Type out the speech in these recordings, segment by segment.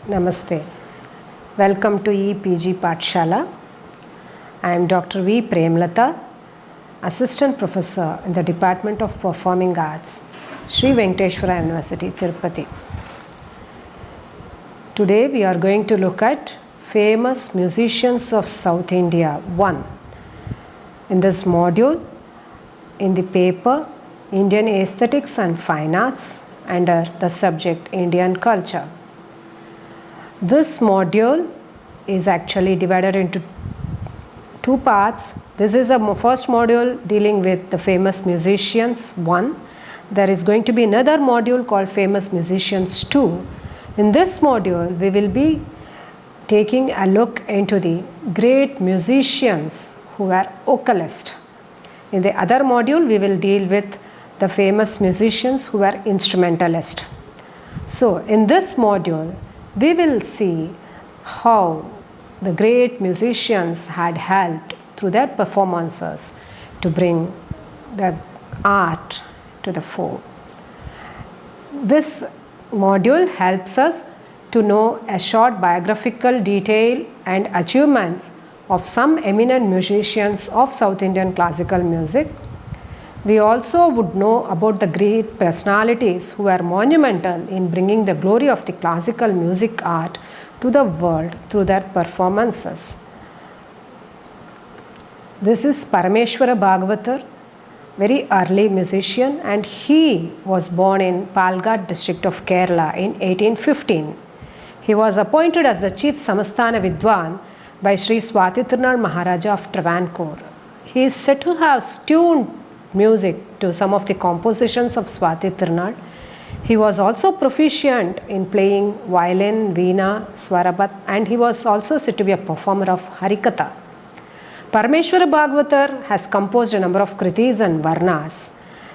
Namaste. Welcome to EPG Pathshala. I am Dr. V. Premlata, Assistant Professor in the Department of Performing Arts, Sri Venkateshwara University, Tirupati. Today we are going to look at famous musicians of South India 1. In this module, in the paper Indian Aesthetics and Fine Arts under the subject Indian Culture. This module is actually divided into two parts. This is a first module dealing with the famous musicians 1. There is going to be another module called famous musicians 2. In this module we will be taking a look into the great musicians who were vocalists. In the other module we will deal with the famous musicians who were instrumentalists. So in this module we will see how the great musicians had helped through their performances to bring the art to the fore. This module helps us to know a short biographical detail and achievements of some eminent musicians of South Indian classical music. We also would know about the great personalities who were monumental in bringing the glory of the classical music art to the world through their performances. This is Parameshwara Bhagavatar, very early musician, and he was born in Palghat district of Kerala in 1815. He was appointed as the chief Samastana Vidwan by Sri Swati Tirunal Maharaja of Travancore. He is said to have tuned music to some of the compositions of Swati Tirunal. He was also proficient in playing violin, veena, swarabat, and he was also said to be a performer of Harikatha. Parameshwara Bhagavatar has composed a number of kritis and varnas,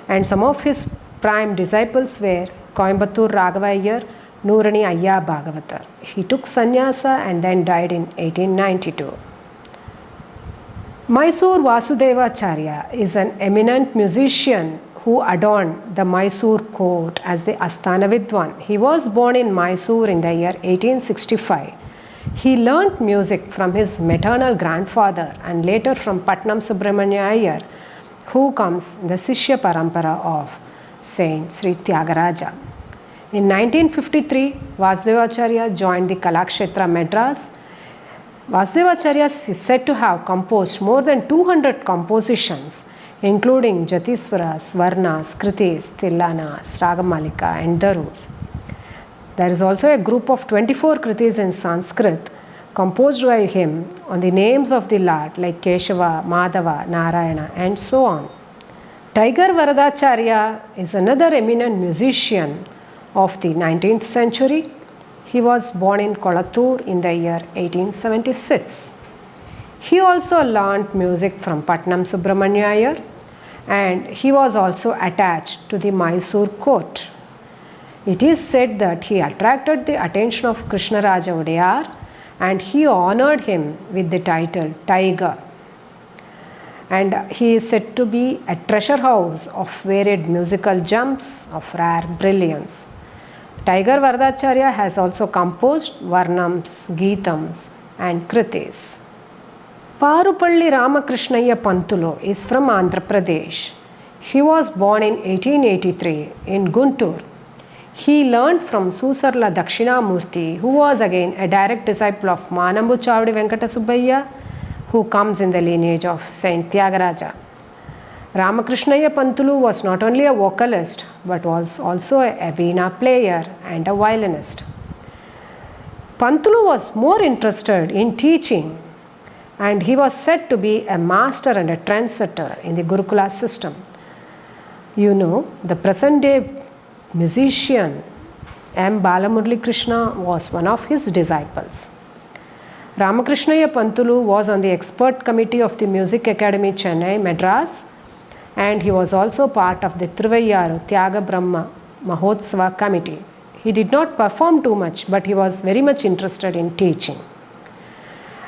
and some of his prime disciples were Coimbatore Raghava Iyer, Noorani Ayya Bhagavatar. He took sannyasa and then died in 1892. Mysore Vasudevacharya is an eminent musician who adorned the Mysore court as the Asthana Vidwan. He was born in Mysore in the year 1865. He learnt music from his maternal grandfather and later from Patnam Subramanya Iyer, who comes in the Sishya Parampara of Saint Sri Tyagaraja. In 1953, Vasudevacharya joined the Kalakshetra Madras. Vasudevacharya is said to have composed more than 200 compositions, including Jatiswaras, Varnas, Kritis, Tillanas, Ragamalika, and Darus. There is also a group of 24 Kritis in Sanskrit composed by him on the names of the Lord like Keshava, Madhava, Narayana, and so on. Tiger Varadacharya is another eminent musician of the 19th century. He was born in Kolattur in the year 1876. He also learnt music from Patnam Subramanya Iyer, and he was also attached to the Mysore court. It is said that he attracted the attention of Krishnaraja Odayar and he honored him with the title Tiger. And he is said to be a treasure house of varied musical gems of rare brilliance. Tiger Varadacharya has also composed Varnams, Geetams, and Kritis. Parupalli Ramakrishnaya Pantulu is from Andhra Pradesh. He was born in 1883 in Guntur. He learned from Susarla Dakshinamurti, who was again a direct disciple of Manambu Chavdi Venkata Subbaiah, who comes in the lineage of Saint Tyagaraja. Ramakrishnaya Pantulu was not only a vocalist but was also a veena player and a violinist. Pantulu was more interested in teaching, and he was said to be a master and a trendsetter in the Gurukula system. You know, the present day musician M. Balamurali Krishna was one of his disciples. Ramakrishnaya Pantulu was on the expert committee of the Music Academy Chennai, Madras, and he was also part of the Thiruvayyaru Tyaga Brahma Mahotsava committee. He did not perform too much, but he was very much interested in teaching.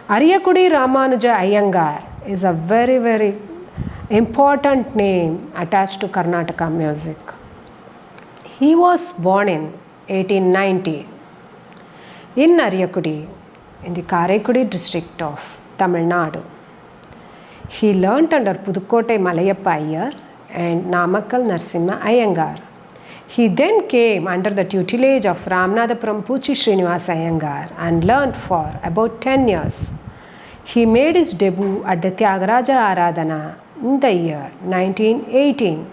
Ariyakudi Ramanuja Iyengar is a very important name attached to Karnataka music. He was born in 1890. in Ariyakudi, in the Karaikudi district of Tamil Nadu. He learnt under Pudukkottai Malayappa Iyer and Namakkal Narsimha Iyengar. He then came under the tutelage of Ramanathapuram Puchi Srinivasa Iyengar and learnt for about 10 years. He made his debut at the Tyagaraja Aradhana in the year 1918.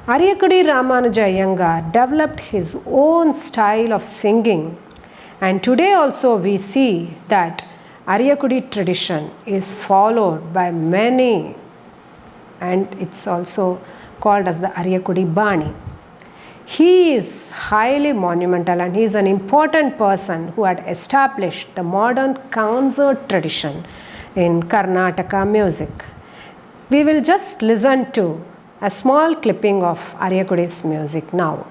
Ariyakudi Ramanuja Iyengar developed his own style of singing, and today also we see that Ariyakudi tradition is followed by many, and it's also called as the Ariyakudi Bani. He is highly monumental and he is an important person who had established the modern concert tradition in Karnataka music. We will just listen to a small clipping of Ariyakudi's music now.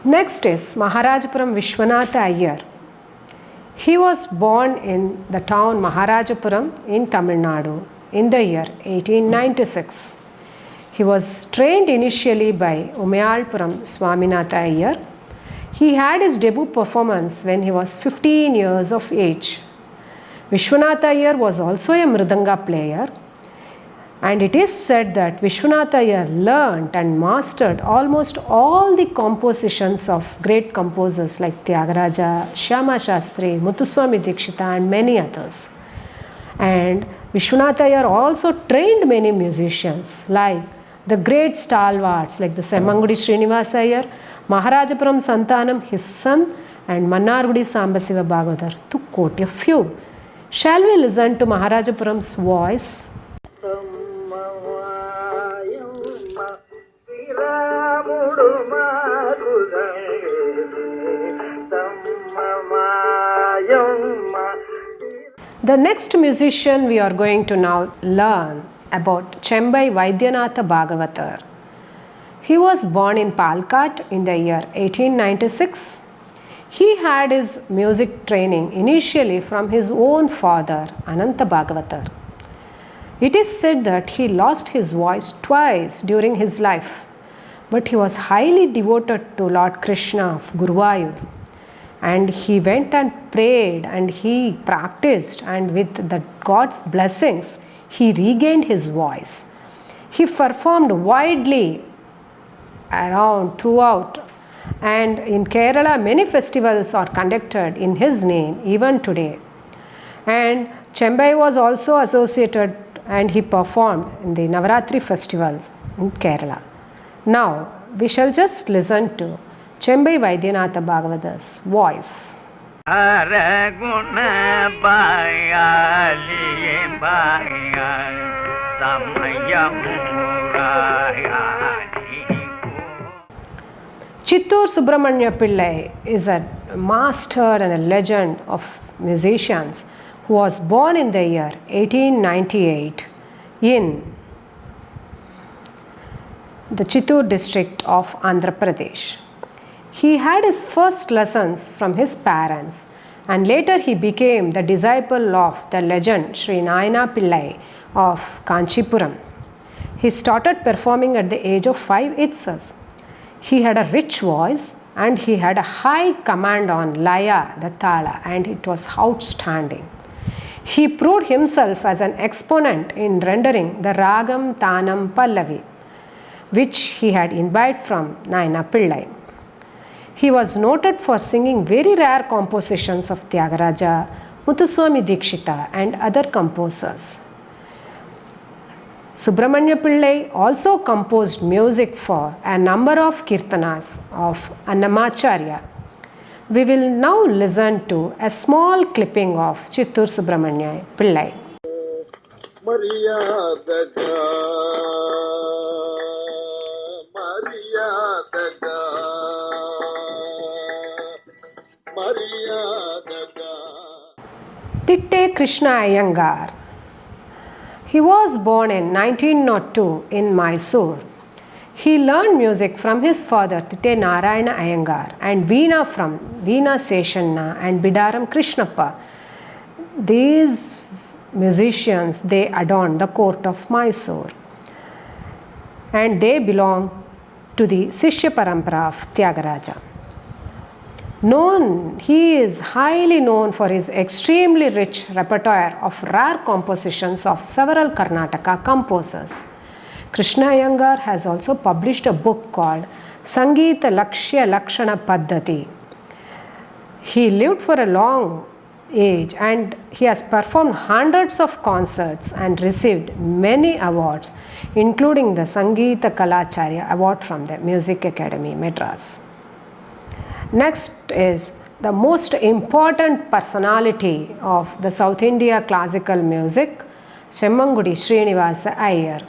Next is Maharajapuram Vishwanatha Iyer. He was born in the town Maharajapuram in Tamil Nadu in the year 1896. He was trained initially by Umayalpuram Swaminatha Iyer. He had his debut performance when he was 15 years of age. Vishwanatha Iyer was also a Mridanga player, and it is said that Vishwanatha Iyer learnt and mastered almost all the compositions of great composers like Tyagaraja, Shyama Shastri, Muthuswami Dikshita and many others. And Vishwanatha Iyer also trained many musicians like the great stalwarts like the Semmangudi Srinivasa Iyer, Maharajapuram Santanam, his son, and Mannargudi Sambasiva Bhagavatar, to quote a few. Shall we listen to Maharajapuram's voice? The next musician we are going to now learn about Chembai Vaidyanatha Bhagavatar. He was born in Palkat in the year 1896. He had his music training initially from his own father, Ananta Bhagavatar. It is said that he lost his voice twice during his life, but he was highly devoted to Lord Krishna of Guruvayur. And he went and prayed and he practiced, and with the God's blessings, he regained his voice. He performed widely throughout, and in Kerala many festivals are conducted in his name even today. And Chembai was also associated and he performed in the Navaratri festivals in Kerala. Now we shall just listen to Chembai Vaidyanatha Bhagavatar's voice. Chittur Subramanya Pillai is a master and a legend of musicians who was born in the year 1898 in the Chittur district of Andhra Pradesh. He had his first lessons from his parents, and later he became the disciple of the legend Sri Nayana Pillai of Kanchipuram. He started performing at the age of 5 itself. He had a rich voice and he had a high command on Laya, the Tala, and it was outstanding. He proved himself as an exponent in rendering the Ragam Tanam Pallavi, which he had imbibed from Nayana Pillai. He was noted for singing very rare compositions of Tyagaraja, Muthuswami Dikshita and other composers. Subramanya Pillai also composed music for a number of kirtanas of Annamacharya. We will now listen to a small clipping of Chittur Subramanya Pillai. Titte Krishna Iyengar. He was born in 1902 in Mysore. He learned music from his father Titte Narayana Iyengar and Veena from Veena Seshanna and Bidaram Krishnappa. These musicians, they adorned the court of Mysore. And they belong to the Sishya Parampara of Tyagaraja. He is highly known for his extremely rich repertoire of rare compositions of several Karnataka composers. Krishna Iyengar has also published a book called Sangeeta Lakshya Lakshana Paddhati. He lived for a long age and he has performed hundreds of concerts and received many awards, including the Sangeeta Kalacharya Award from the Music Academy, Madras. Next is the most important personality of the South India classical music, Chemmangudi Srinivasa Iyer.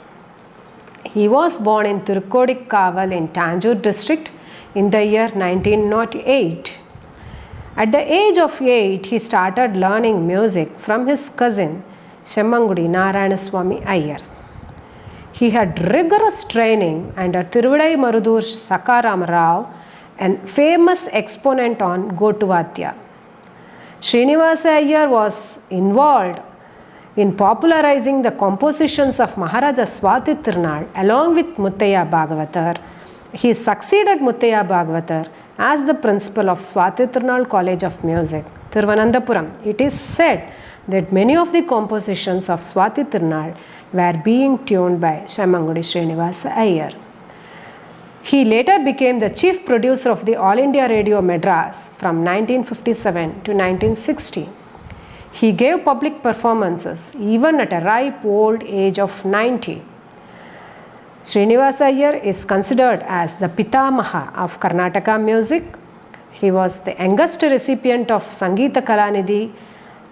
He was born in Tirukkodikkaval in Tanjore district in the year 1908. At the age of 8, he started learning music from his cousin Chemmangudi Narayanaswamy Iyer. He had rigorous training under Tiruvadai Marudur Sakaram Rao, a famous exponent on Gotuvadya. Srinivasa Iyer was involved in popularizing the compositions of Maharaja Swati Tirunal along with Muttaya Bhagavatar. He succeeded Muttaya Bhagavatar as the principal of Swati Tirunal College of Music, Thiruvananthapuram. It is said that many of the compositions of Swati Tirunal were being tuned by Chemmangudi Srinivasa Iyer. He later became the chief producer of the All India Radio Madras from 1957 to 1960. He gave public performances even at a ripe old age of 90. Srinivasa Iyer is considered as the Pitamaha of Karnataka music. He was the youngest recipient of Sangeeta Kalanidhi,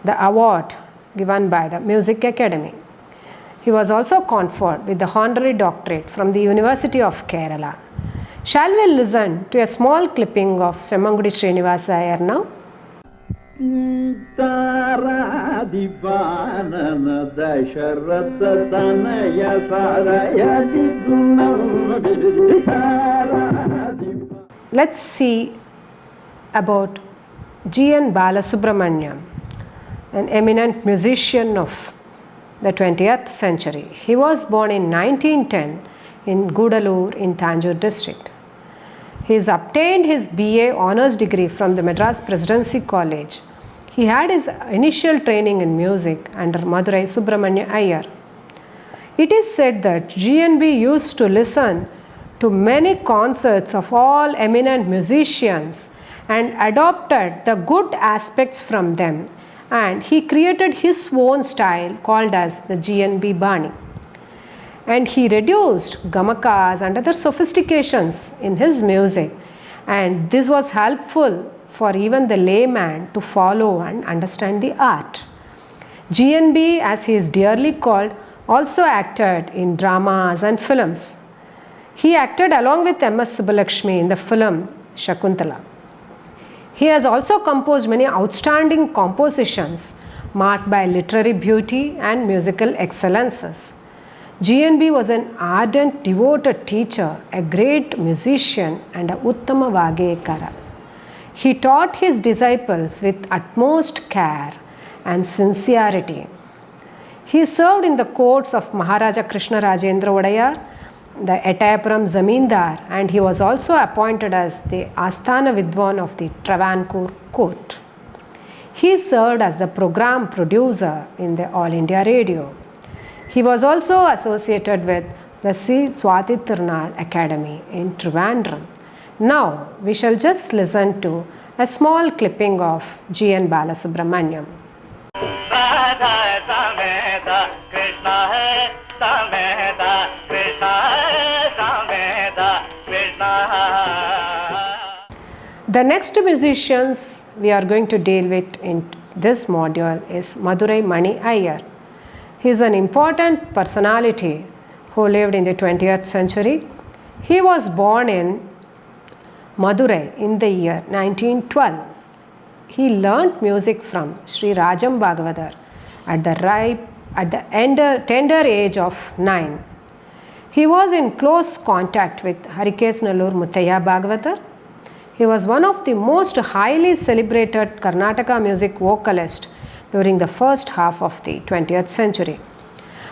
the award given by the Music Academy. He was also conferred with the honorary doctorate from the University of Kerala. Shall we listen to a small clipping of Chemmangudi Srinivasa Iyer now? Let's see about G.N. Balasubramaniam, an eminent musician of the 20th century. He was born in 1910 in Gudalur in Tanjore district. He has obtained his BA Honours degree from the Madras Presidency College. He had his initial training in music under Madurai Subramanya Iyer. It is said that GNB used to listen to many concerts of all eminent musicians and adopted the good aspects from them, and he created his own style called as the GNB Bani. And he reduced gamakas and other sophistications in his music, and this was helpful for even the layman to follow and understand the art. GNB, as he is dearly called, also acted in dramas and films. He acted along with M.S. Subbulakshmi in the film Shakuntala. He has also composed many outstanding compositions marked by literary beauty and musical excellences. GNB was an ardent, devoted teacher, a great musician, and a Uttama Vagekara. He taught his disciples with utmost care and sincerity. He served in the courts of Maharaja Krishna Rajendra Odayar, the Etayapuram Zamindar, and he was also appointed as the Asthana Vidwan of the Travancore court. He served as the program producer in the All India Radio. He was also associated with the C. Swati Tirunal Academy in Trivandrum. Now we shall just listen to a small clipping of G.N. Balasubramaniam. The next musicians we are going to deal with in this module is Madurai Mani Iyer. He is an important personality who lived in the 20th century. He was born in Madurai in the year 1912. He learnt music from Sri Rajam Bhagavatar at the tender age of 9. He was in close contact with Harikesnallur Muttaya Bhagavatar. He was one of the most highly celebrated Karnataka music vocalists during the first half of the 20th century.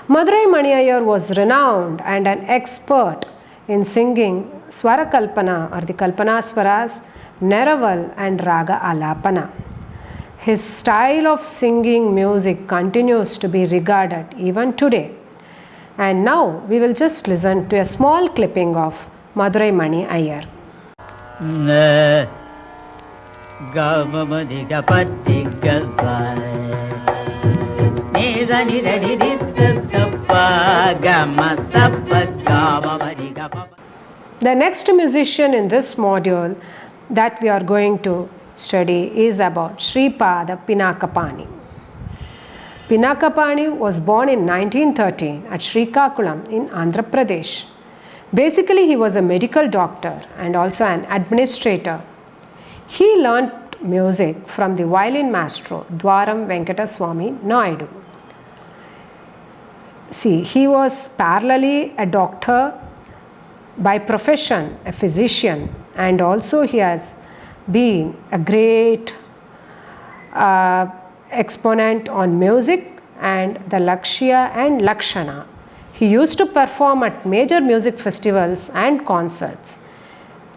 Madurai Mani Iyer was renowned and an expert in singing Swara Kalpana or the Kalpana Swaras, Neraval and Raga Alapana. His style of singing music continues to be regarded even today. And now we will just listen to a small clipping of Madurai Mani Iyer. The next musician in this module that we are going to study is about Sripada Pinakapani. Pinakapani was born in 1913 at Srikakulam in Andhra Pradesh. Basically, he was a medical doctor and also an administrator. He learnt music from the violin maestro Dwaram Venkataswamy Naidu. See, he was parallelly a doctor by profession, a physician, and also he has been a great exponent on music and the Lakshya and Lakshana. He used to perform at major music festivals and concerts.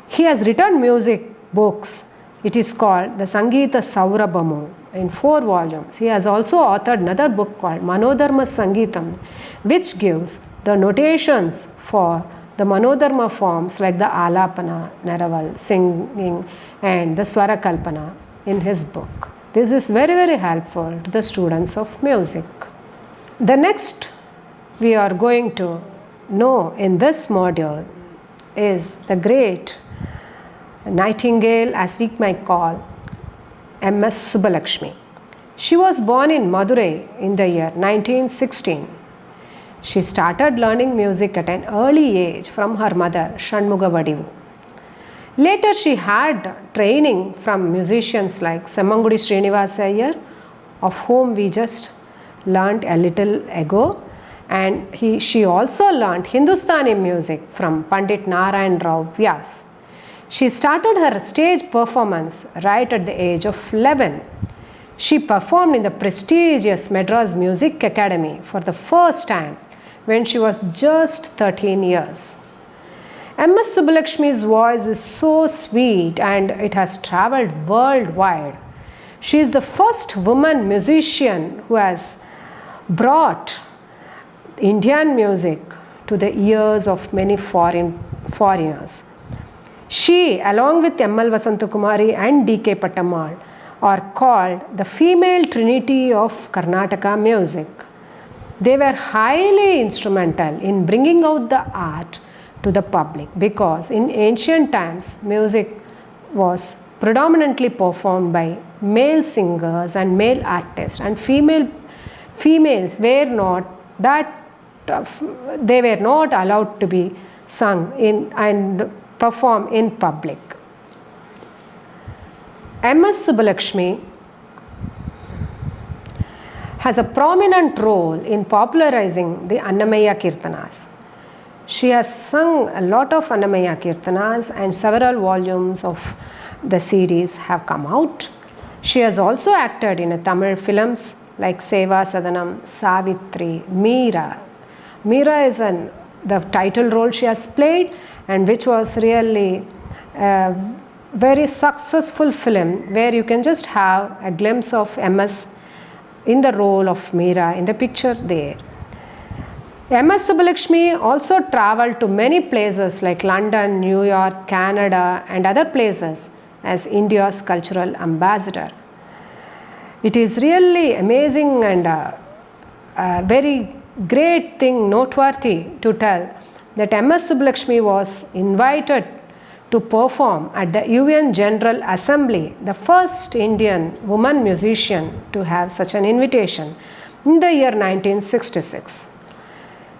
He has written music books. It is called the Sangeeta Saurabamu in 4 volumes. He has also authored another book called Manodharma Sangeetam, which gives the notations for the Manodharma forms like the Alapana, Neraval, singing and the Swara Kalpana in his book. This is very, very helpful to the students of music. The next we are going to know in this module is the great Nightingale, as we might call, M.S. Subbulakshmi. She was born in Madurai in the year 1916. She started learning music at an early age from her mother, Shanmuga Vadivu. Later, she had training from musicians like Semangudi Srinivasa Iyer, of whom we just learnt a little ago, and she also learnt Hindustani music from Pandit Narayan Rao Vyas. She started her stage performance right at the age of 11. She performed in the prestigious Madras Music Academy for the first time when she was just 13 years. M.S. Subbulakshmi's voice is so sweet and it has travelled worldwide. She is the first woman musician who has brought Indian music to the ears of many foreigners. She, along with M.L. Vasantakumari and D.K. Pattammal, are called the female trinity of Karnataka music. They were highly instrumental in bringing out the art to the public because in ancient times music was predominantly performed by male singers and male artists, and females were not they were not allowed to be sung in and perform in public. M.S. Subbulakshmi has a prominent role in popularizing the Annamaya Kirtanas. She has sung a lot of Annamaya Kirtanas and several volumes of the series have come out. She has also acted in Tamil films like Seva Sadanam, Savitri, Meera. Meera is the title role she has played, and which was really a very successful film where you can just have a glimpse of MS in the role of Meera in the picture there. M.S. Subbulakshmi also travelled to many places like London, New York, Canada and other places as India's cultural ambassador. It is really amazing and a very great thing, noteworthy to tell that M.S. Subbulakshmi was invited to perform at the UN General Assembly, the first Indian woman musician to have such an invitation in the year 1966.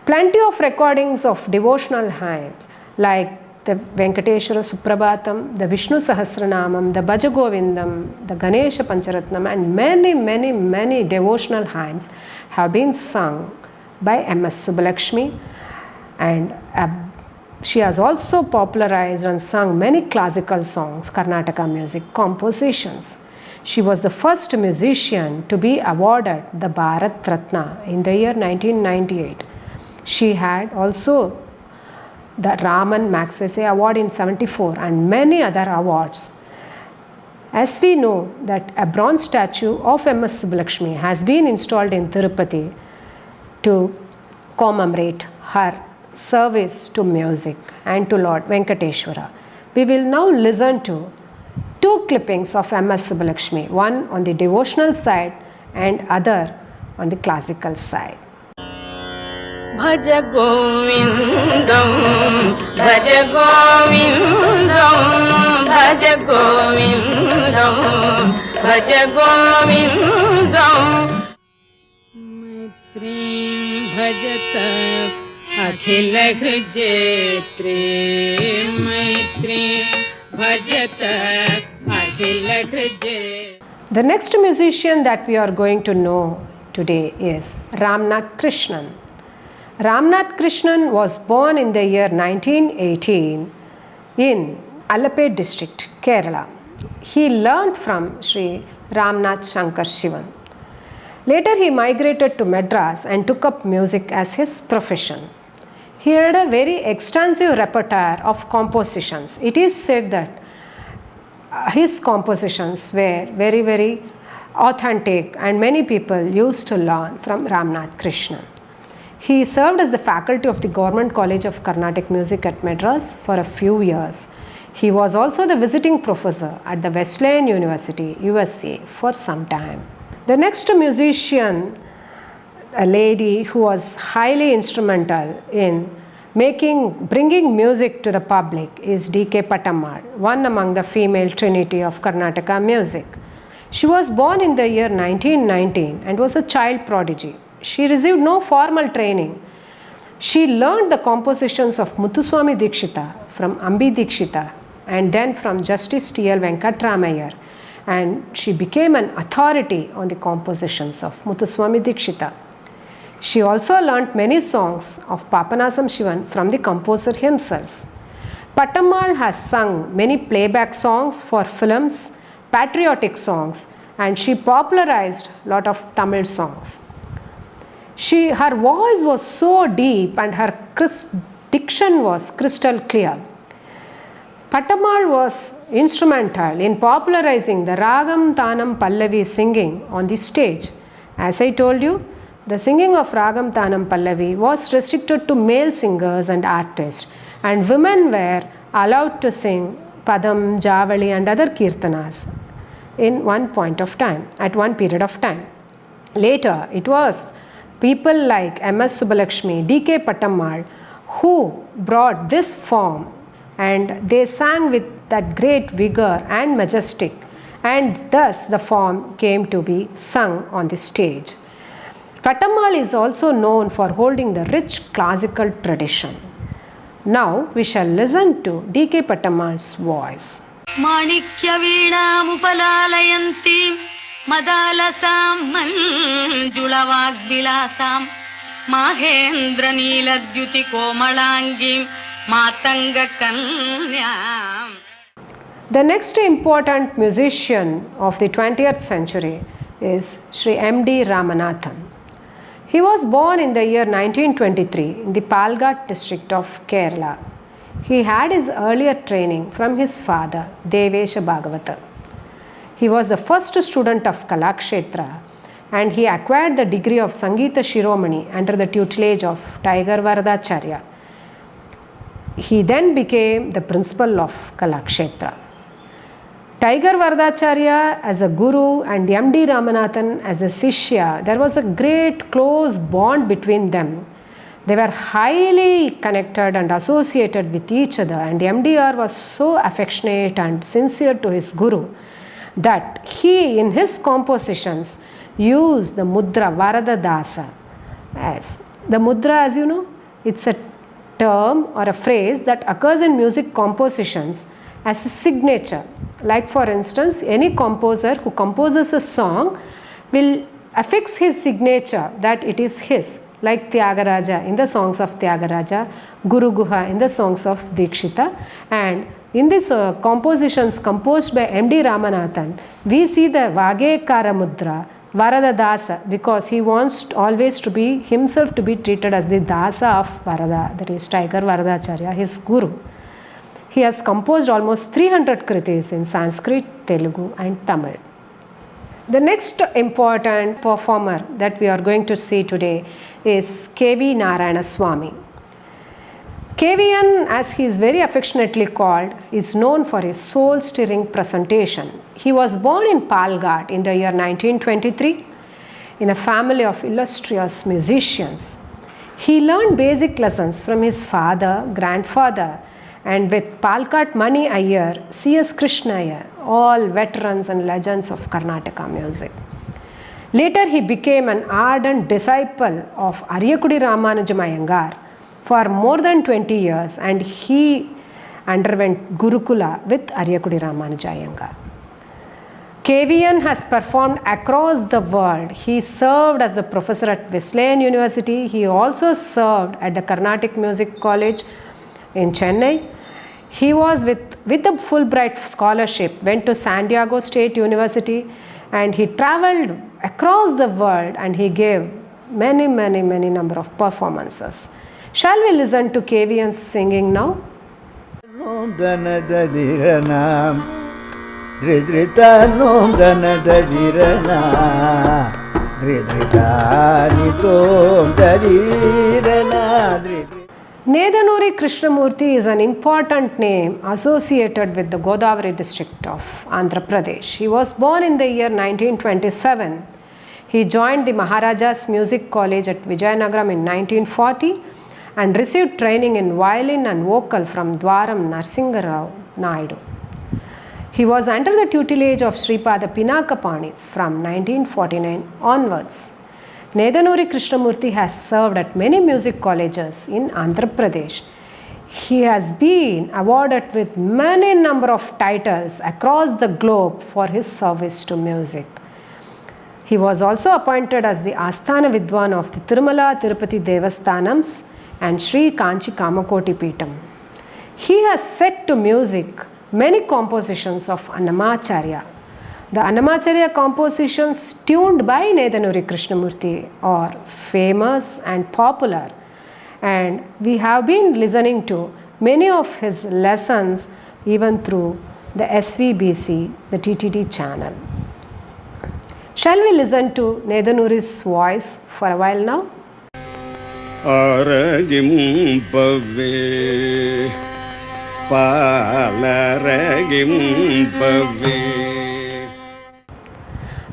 Plenty of recordings of devotional hymns like the Venkateshwara Suprabhatam, the Vishnu Sahasranamam, the Bhaja Govindam, the Ganesha Pancharatnam and many devotional hymns have been sung by M.S. Subbulakshmi, and she has also popularized and sung many classical songs, Karnataka music compositions. She was the first musician to be awarded the Bharat Ratna in the year 1998. She had also the Raman Magsaysay Award in 74 and many other awards. As we know that a bronze statue of M.S. Subbulakshmi has been installed in Tirupati to commemorate her service to music and to Lord Venkateshwara. We will now listen to two clippings of M.S. Subbulakshmi, one on the devotional side and other on the classical side. भज गोविंदम भज गोविंदम भज गोविंदम भज गोविंदम मैत्रीं भजत अखिल हृजेत्रे मैत्रीं भजत अखिल हृजे. The next musician that we are going to know today is Ramnath Krishnan. Ramnath Krishnan was born in the year 1918 in Alappuzha district, Kerala. He learned from Sri Ramnath Shankar Shivan. Later he migrated to Madras and took up music as his profession. He had a very extensive repertoire of compositions. It is said that his compositions were very, very authentic and many people used to learn from Ramnath Krishnan. He served as the faculty of the Government College of Carnatic Music at Madras for a few years. He was also the visiting professor at the Wesleyan University, USA for some time. The next musician, a lady who was highly instrumental in bringing music to the public, is D.K. Pattammal, one among the female trinity of Karnataka music. She was born in the year 1919 and was a child prodigy. She received no formal training. She learned the compositions of Muthuswami Dikshita from Ambi Dikshita and then from Justice T.L. Venkatramayar, and she became an authority on the compositions of Muthuswami Dikshita. She also learnt many songs of Papanasam Shivan from the composer himself. Pattammal has sung many playback songs for films, patriotic songs, and she popularized a lot of Tamil songs. Her voice was so deep and her diction was crystal clear. Pattammal was instrumental in popularizing the Ragam Tanam Pallavi singing on the stage. As I told you, the singing of Ragam Tanam Pallavi was restricted to male singers and artists, and women were allowed to sing Padam, Javali and other kirtanas in one point of time, at one period of time. Later, it was people like M.S. Subbulakshmi, D.K. Pattammal who brought this form, and they sang with that great vigor and majestic, and thus the form came to be sung on the stage. Pattammal is also known for holding the rich classical tradition. Now we shall listen to D.K. Pattammal's voice. Manikya Veena Mupalalayanti Madalasam Manjulavagvilasam Mahendra Neeladyuti Komalangim Matanga Kanyam. The next important musician of the 20th century is Sri M.D. Ramanathan. He was born in the year 1923 in the Palghat district of Kerala. He had his earlier training from his father, Devesha Bhagavata. He was the first student of Kalakshetra and he acquired the degree of Sangeeta Shiromani under the tutelage of Tiger Varadacharya. He then became the principal of Kalakshetra. Tiger Varadacharya as a guru and M.D. Ramanathan as a Sishya, there was a great close bond between them. They were highly connected and associated with each other, and MDR was so affectionate and sincere to his guru that he in his compositions used the mudra Varada Dasa. As the mudra, as you know, it's a term or a phrase that occurs in music compositions as a signature. Like for instance, any composer who composes a song will affix his signature that it is his, like Tyagaraja in the songs of Tyagaraja, Guru Guha in the songs of Dikshita, and In these compositions composed by M.D. Ramanathan, we see the Vagekara Mudra, Varada Dasa, because he wants always to be himself to be treated as the Dasa of Varada, that is Tiger Varadacharya, his guru. He has composed almost 300 kritis in Sanskrit, Telugu and Tamil. The next important performer that we are going to see today is K.V. Narayana Swami. KVN, as he is very affectionately called, is known for his soul-stirring presentation. He was born in Palghat in the year 1923 in a family of illustrious musicians. He learned basic lessons from his father, grandfather, and with Palghat Mani Iyer, C.S. Krishna Iyer, all veterans and legends of Karnataka music. Later he became an ardent disciple of Aryakudi Ramanujam Iyengar for more than 20 years, and he underwent Gurukula with Aryakudi Ramanuja Iyengar. KVN has performed across the world. He served as a professor at Wesleyan University. He also served at the Carnatic Music College in Chennai. He was with a Fulbright scholarship, went to San Diego State University, and he traveled across the world and he gave many number of performances. Shall we listen to KVN singing now? Nedanuri Krishnamurti is an important name associated with the Godavari district of Andhra Pradesh. He was born in the year 1927. He joined the Maharaja's Music College at Vijayanagaram in 1940 and received training in violin and vocal from Dwaram Narsingarao Naidu. He was under the tutelage of Sripada Pinakapani from 1949 onwards. Nedanuri Krishnamurti has served at many music colleges in Andhra Pradesh. He has been awarded with many number of titles across the globe for his service to music. He was also appointed as the Asthana Vidwan of the Tirumala Tirupati Devasthanams and Sri Kanchi Kamakoti Peetam. He has set to music many compositions of Annamacharya. The Annamacharya compositions tuned by Nedanuri Krishnamurti are famous and popular, and we have been listening to many of his lessons even through the SVBC, the TTD channel. Shall we listen to Nedanuri's voice for a while now? Aragim Pave Palaragim Pave.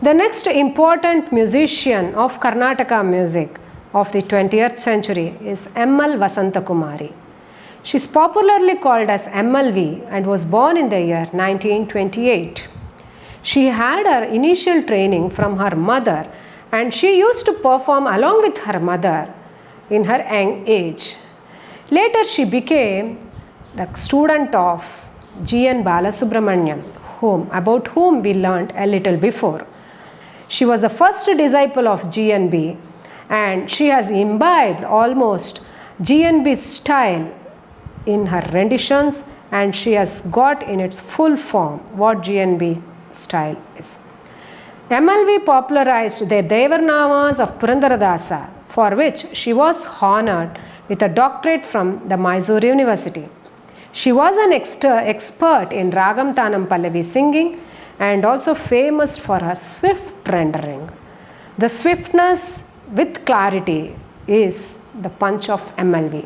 The next important musician of Karnataka music of the 20th century is M.L. Vasantakumari. She is popularly called as MLV and was born in the year 1928. She had her initial training from her mother, and she used to perform along with her mother in her young age. Later she became the student of G.N. Balasubramaniam, about whom we learnt a little before. She was the first disciple of GNB, and she has imbibed almost GNB's style in her renditions, and she has got in its full form what GNB style is. MLV popularized the Devarnamas of Purandaradasa, for which she was honored with a doctorate from the Mysore University. She was an expert in Ragam Tanam Pallavi singing and also famous for her swift rendering. The swiftness with clarity is the punch of MLV.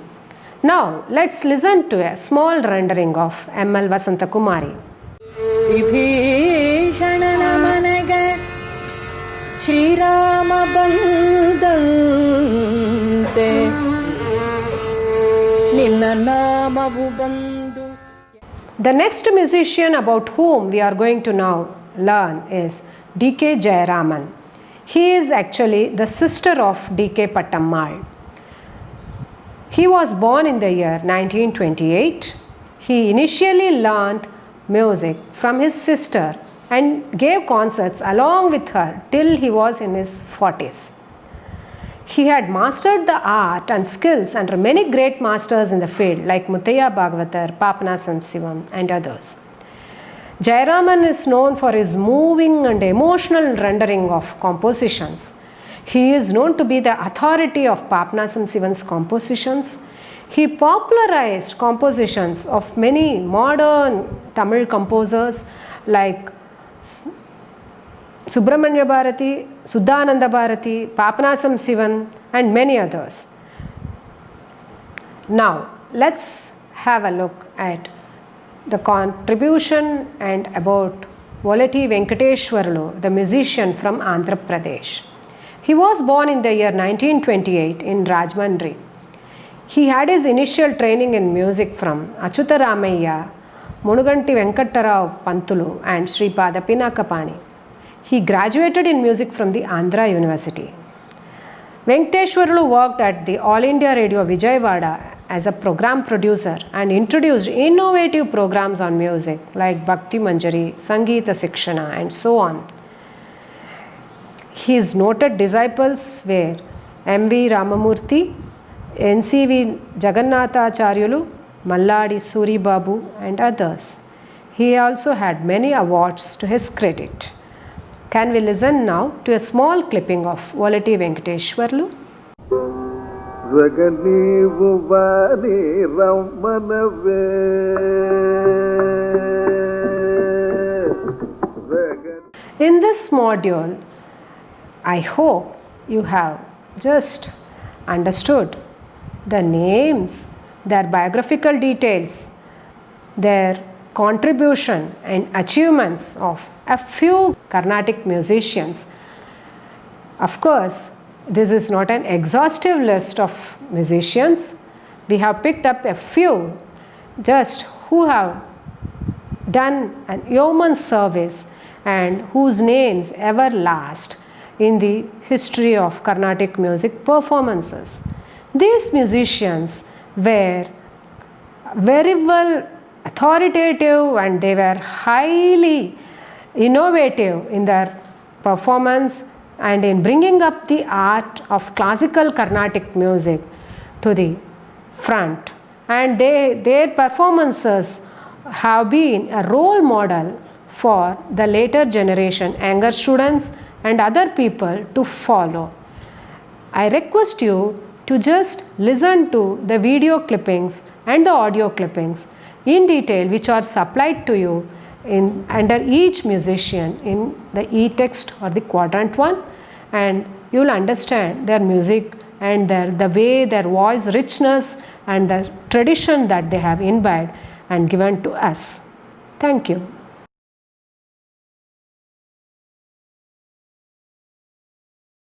Now let's listen to a small rendering of M.L. Vasantakumari. The next musician about whom we are going to now learn is D.K. Jayaraman. He is actually the sister of D.K. Pattammal. He was born in the year 1928. He initially learnt music from his sister and gave concerts along with her till he was in his 40s. He had mastered the art and skills under many great masters in the field like Muttaya Bhagavatar, Papanasam Sivam and others. Jayaraman is known for his moving and emotional rendering of compositions. He is known to be the authority of Papanasam Sivan's compositions. He popularized compositions of many modern Tamil composers like Subramanya Bharati, Suddhananda Bharati, Papanasam Sivan and many others. Now let's have a look at the contribution and about Volati Venkateshwarlu, the musician from Andhra Pradesh. He was born in the year 1928 in Rajmandri. He had his initial training in music from Achyuta Ramayya, Munuganti Venkattarao Pantulu and Sripada Pinakapani. He graduated in music from the Andhra University. Venkateshwarlu worked at the All India Radio Vijayawada as a program producer and introduced innovative programs on music like Bhakti Manjari, Sangeeta Sikshana and so on. His noted disciples were M.V. Ramamurthy, N.C.V. Jagannathacharyalu, Malladi Suri Babu and others. He also had many awards to his credit. Can we listen now to a small clipping of Volati Venkateshwarlu? In this module, I hope you have just understood the names, their biographical details, their contribution and achievements of a few Carnatic musicians. Of course, this is not an exhaustive list of musicians. We have picked up a few just who have done an yeoman's service and whose names ever last in the history of Carnatic music performances. These musicians were very well authoritative and they were highly innovative in their performance and in bringing up the art of classical Carnatic music to the front. And their performances have been a role model for the later generation, younger students and other people to follow. I request you to just listen to the video clippings and the audio clippings in detail which are supplied to you under each musician in the e-text or the quadrant 1, and you will understand their music and the way their voice richness and the tradition that they have imbibed and given to us. Thank you.